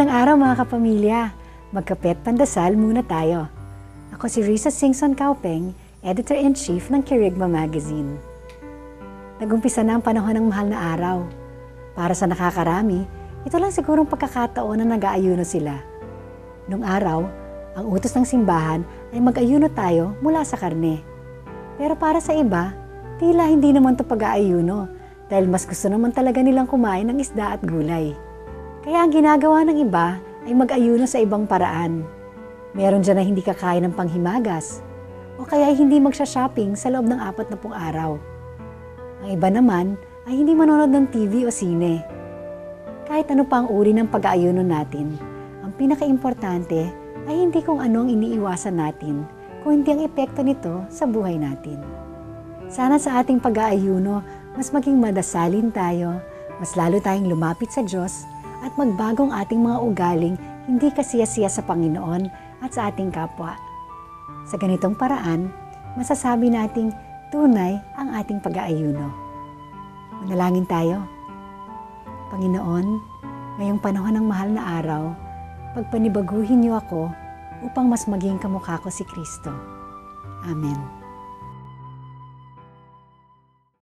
Magandang araw mga kapamilya. Magkape't pandasal muna tayo. Ako si Risa Singson Kaupeng, Editor-in-Chief ng Kirigma Magazine. Nag-umpisa na ang panahon ng mahal na araw. Para sa nakakarami, ito lang sigurong pagkakataon na nag-aayuno sila. Nung araw, ang utos ng simbahan ay mag-ayuno tayo mula sa karne. Pero para sa iba, tila hindi naman ito pag-aayuno dahil mas gusto naman talaga nilang kumain ng isda at gulay. Kaya ang ginagawa ng iba ay mag-ayuno sa ibang paraan. Meron dyan na hindi kakain ng panghimagas o kaya hindi magsha-shopping sa loob ng 40 araw. Ang iba naman ay hindi manonood ng TV o sine. Kahit ano pa ang uri ng pag-aayuno natin, ang pinaka-importante ay hindi kung ano ang iniiwasan natin, kundi ang epekto nito sa buhay natin. Sana sa ating pag-aayuno, mas maging madasalin tayo, mas lalo tayong lumapit sa Diyos, at magbagong ating mga ugaling hindi kasiya-siya sa Panginoon at sa ating kapwa. Sa ganitong paraan, masasabi nating tunay ang ating pag-aayuno. Manalangin tayo. Panginoon, ngayong panahon ng mahal na araw, pagpanibaguhin niyo ako upang mas maging kamukha ko si Kristo. Amen.